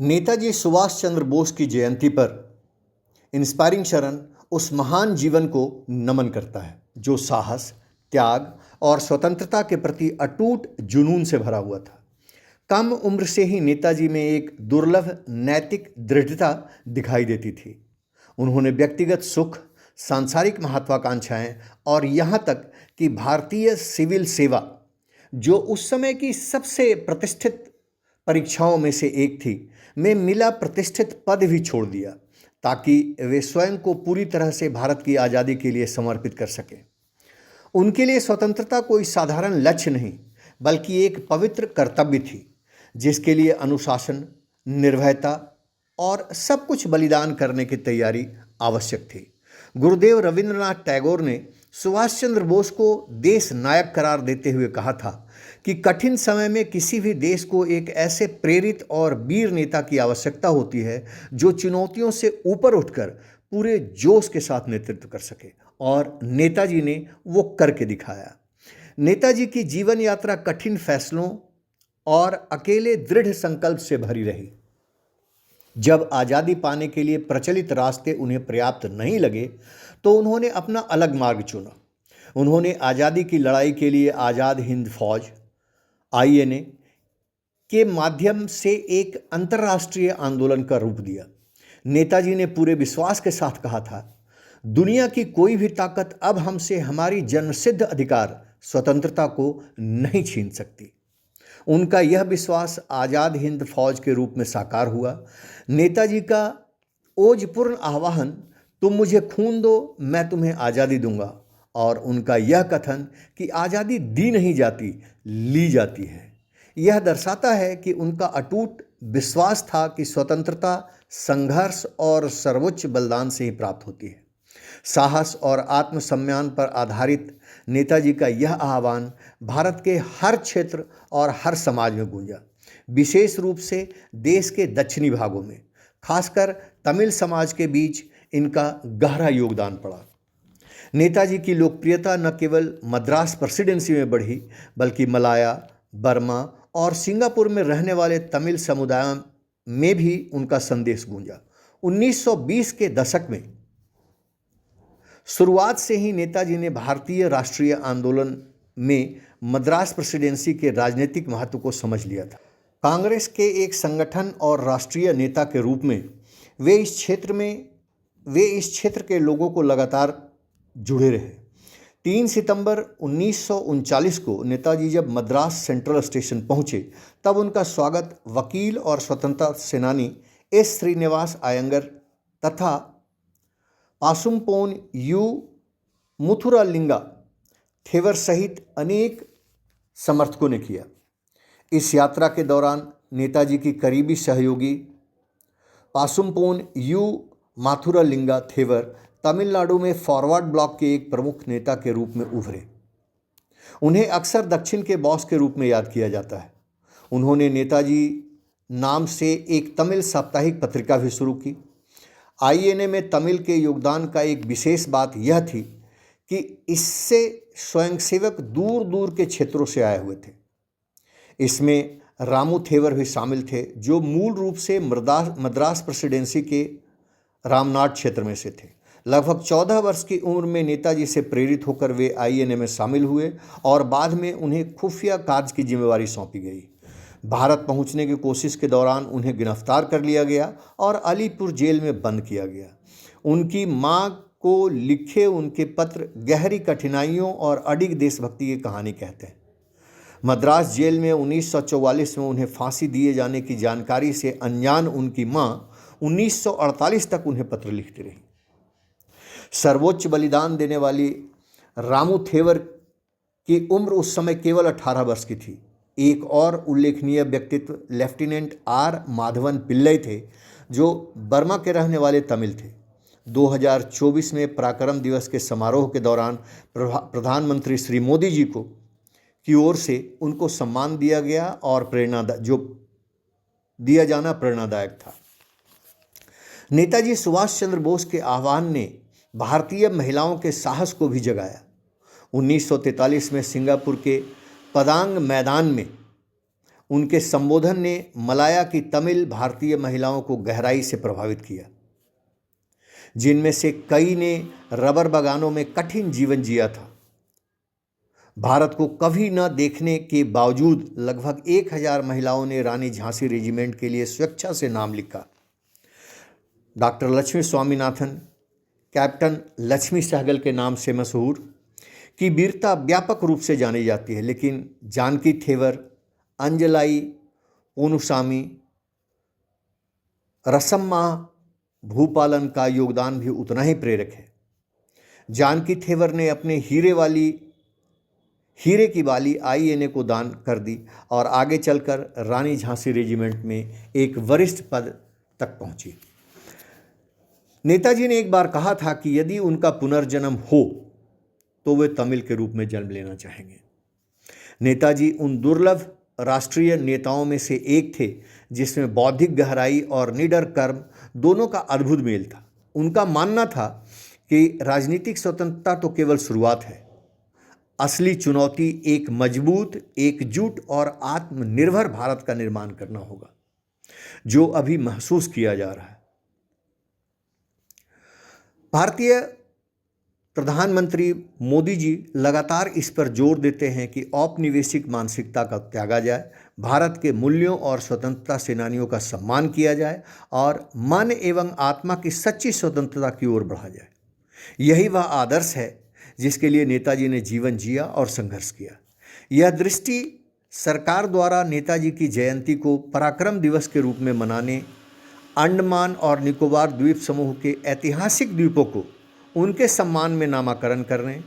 नेताजी सुभाष चंद्र बोस की जयंती पर इंस्पायरिंग शरण उस महान जीवन को नमन करता है जो साहस, त्याग और स्वतंत्रता के प्रति अटूट जुनून से भरा हुआ था। कम उम्र से ही नेताजी में एक दुर्लभ नैतिक दृढ़ता दिखाई देती थी। उन्होंने व्यक्तिगत सुख, सांसारिक महत्वाकांक्षाएं और यहाँ तक कि भारतीय सिविल सेवा, जो उस समय की सबसे प्रतिष्ठित परीक्षाओं में से एक थी, में मिला प्रतिष्ठित पद भी छोड़ दिया ताकि वे स्वयं को पूरी तरह से भारत की आज़ादी के लिए समर्पित कर सकें। उनके लिए स्वतंत्रता कोई साधारण लक्ष्य नहीं बल्कि एक पवित्र कर्तव्य थी जिसके लिए अनुशासन, निर्भयता और सब कुछ बलिदान करने की तैयारी आवश्यक थी। गुरुदेव रविंद्रनाथ टैगोर ने सुभाष चंद्र बोस को देश नायक करार देते हुए कहा था कि कठिन समय में किसी भी देश को एक ऐसे प्रेरित और वीर नेता की आवश्यकता होती है जो चुनौतियों से ऊपर उठकर पूरे जोश के साथ नेतृत्व कर सके, और नेताजी ने वो करके दिखाया। नेताजी की जीवन यात्रा कठिन फैसलों और अकेले दृढ़ संकल्प से भरी रही। जब आज़ादी पाने के लिए प्रचलित रास्ते उन्हें पर्याप्त नहीं लगे तो उन्होंने अपना अलग मार्ग चुना। उन्होंने आज़ादी की लड़ाई के लिए आज़ाद हिंद फौज (INA) के माध्यम से एक अंतर्राष्ट्रीय आंदोलन का रूप दिया। नेताजी ने पूरे विश्वास के साथ कहा था, दुनिया की कोई भी ताकत अब हमसे हमारी जन्मसिद्ध अधिकार स्वतंत्रता को नहीं छीन सकती। उनका यह विश्वास आज़ाद हिंद फौज के रूप में साकार हुआ। नेताजी का ओजपूर्ण आह्वान, तुम मुझे खून दो मैं तुम्हें आज़ादी दूंगा, और उनका यह कथन कि आज़ादी दी नहीं जाती, ली जाती है, यह दर्शाता है कि उनका अटूट विश्वास था कि स्वतंत्रता संघर्ष और सर्वोच्च बलिदान से ही प्राप्त होती है। साहस और आत्मसम्मान पर आधारित नेताजी का यह आह्वान भारत के हर क्षेत्र और हर समाज में गूंजा। विशेष रूप से देश के दक्षिणी भागों में, खासकर तमिल समाज के बीच इनका गहरा योगदान पड़ा। नेताजी की लोकप्रियता न केवल मद्रास प्रेसिडेंसी में बढ़ी बल्कि मलाया, बर्मा और सिंगापुर में रहने वाले तमिल समुदायों में भी उनका संदेश गूंजा। 1920 के दशक में शुरुआत से ही नेताजी ने भारतीय राष्ट्रीय आंदोलन में मद्रास प्रेसिडेंसी के राजनीतिक महत्व को समझ लिया था। कांग्रेस के एक संगठन और राष्ट्रीय नेता के रूप में वे इस क्षेत्र के लोगों को लगातार जुड़े रहे। 3 सितंबर 1939 को नेताजी जब मद्रास सेंट्रल स्टेशन पहुंचे तब उनका स्वागत वकील और स्वतंत्रता सेनानी एस श्रीनिवास अयंगर तथा पासुमपोन यू मुथुरालिंगा थेवर सहित अनेक समर्थकों ने किया। इस यात्रा के दौरान नेताजी की करीबी सहयोगी पासुमपोन यू माथुरालिंगा थेवर तमिलनाडु में फॉरवर्ड ब्लॉक के एक प्रमुख नेता के रूप में उभरे। उन्हें अक्सर दक्षिण के बॉस के रूप में याद किया जाता है। उन्होंने नेताजी नाम से एक तमिल साप्ताहिक पत्रिका भी शुरू की। INA में तमिल के योगदान का एक विशेष बात यह थी कि इससे स्वयंसेवक दूर दूर के क्षेत्रों से आए हुए थे। इसमें रामू थेवर भी शामिल थे जो मूल रूप से मद्रास प्रेसिडेंसी के रामनाड क्षेत्र में से थे। लगभग 14 वर्ष की उम्र में नेताजी से प्रेरित होकर वे INA में शामिल हुए और बाद में उन्हें खुफिया कार्य की जिम्मेवारी सौंपी गई। भारत पहुंचने की कोशिश के दौरान उन्हें गिरफ्तार कर लिया गया और अलीपुर जेल में बंद किया गया। उनकी मां को लिखे उनके पत्र गहरी कठिनाइयों और अडिग देशभक्ति की कहानी कहते हैं। मद्रास जेल में 1944 में उन्हें फांसी दिए जाने की जानकारी से अनजान उनकी मां 1948 तक उन्हें पत्र लिखती रही। सर्वोच्च बलिदान देने वाली रामू थेवर की उम्र उस समय केवल 18 वर्ष की थी। एक और उल्लेखनीय व्यक्तित्व लेफ्टिनेंट R माधवन पिल्लई थे जो बर्मा के रहने वाले तमिल थे। 2024 में पराक्रम दिवस के समारोह के दौरान प्रधानमंत्री श्री मोदी जी की ओर से उनको सम्मान दिया गया और दिया जाना प्रेरणादायक था। नेताजी सुभाष चंद्र बोस के आह्वान ने भारतीय महिलाओं के साहस को भी जगाया। 1943 में सिंगापुर के पदांग मैदान में उनके संबोधन ने मलाया की तमिल भारतीय महिलाओं को गहराई से प्रभावित किया, जिनमें से कई ने रबर बागानों में कठिन जीवन जिया था। भारत को कभी न देखने के बावजूद लगभग 1000 महिलाओं ने रानी झांसी रेजिमेंट के लिए स्वेच्छा से नाम लिखा। डॉक्टर लक्ष्मी स्वामीनाथन, कैप्टन लक्ष्मी सहगल के नाम से मशहूर, की वीरता व्यापक रूप से जानी जाती है, लेकिन जानकी थेवर, अंजलाई पोनुसामी, रसम्मा भूपालन का योगदान भी उतना ही प्रेरक है। जानकी थेवर ने अपने हीरे की बाली INA को दान कर दी और आगे चलकर रानी झांसी रेजिमेंट में एक वरिष्ठ पद तक पहुंची। नेताजी ने एक बार कहा था कि यदि उनका पुनर्जन्म हो तो वे तमिल के रूप में जन्म लेना चाहेंगे। नेताजी उन दुर्लभ राष्ट्रीय नेताओं में से एक थे जिसमें बौद्धिक गहराई और निडर कर्म दोनों का अद्भुत मेल था। उनका मानना था कि राजनीतिक स्वतंत्रता तो केवल शुरुआत है, असली चुनौती एक मजबूत, एकजुट और आत्मनिर्भर भारत का निर्माण करना होगा, जो अभी महसूस किया जा रहा है। भारतीय प्रधानमंत्री मोदी जी लगातार इस पर जोर देते हैं कि औपनिवेशिक मानसिकता का त्यागा जाए, भारत के मूल्यों और स्वतंत्रता सेनानियों का सम्मान किया जाए और मन एवं आत्मा की सच्ची स्वतंत्रता की ओर बढ़ा जाए। यही वह आदर्श है जिसके लिए नेताजी ने जीवन जिया और संघर्ष किया। यह दृष्टि सरकार द्वारा नेताजी की जयंती को पराक्रम दिवस के रूप में मनाने, अंडमान और निकोबार द्वीप समूह के ऐतिहासिक द्वीपों को उनके सम्मान में नामकरण करने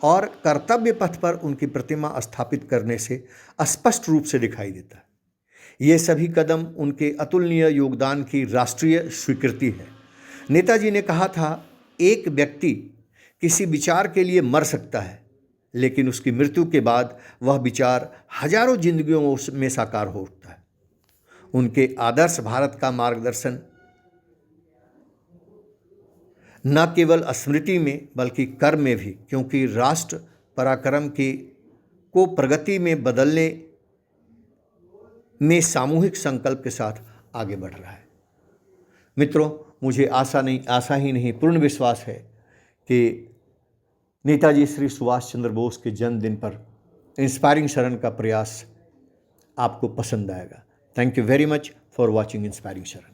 और कर्तव्य पथ पर उनकी प्रतिमा स्थापित करने से स्पष्ट रूप से दिखाई देता है। ये सभी कदम उनके अतुलनीय योगदान की राष्ट्रीय स्वीकृति है। नेताजी ने कहा था, एक व्यक्ति किसी विचार के लिए मर सकता है, लेकिन उसकी मृत्यु के बाद वह विचार हजारों जिंदगियों में साकार होता है। उनके आदर्श भारत का मार्गदर्शन न केवल स्मृति में बल्कि कर्म में भी, क्योंकि राष्ट्र पराक्रम को प्रगति में बदलने में सामूहिक संकल्प के साथ आगे बढ़ रहा है। मित्रों, मुझे आशा ही नहीं पूर्ण विश्वास है कि नेताजी श्री सुभाष चंद्र बोस के जन्मदिन पर इंस्पायरिंग शरण का प्रयास आपको पसंद आएगा। Thank you very much for watching inspiring शरण।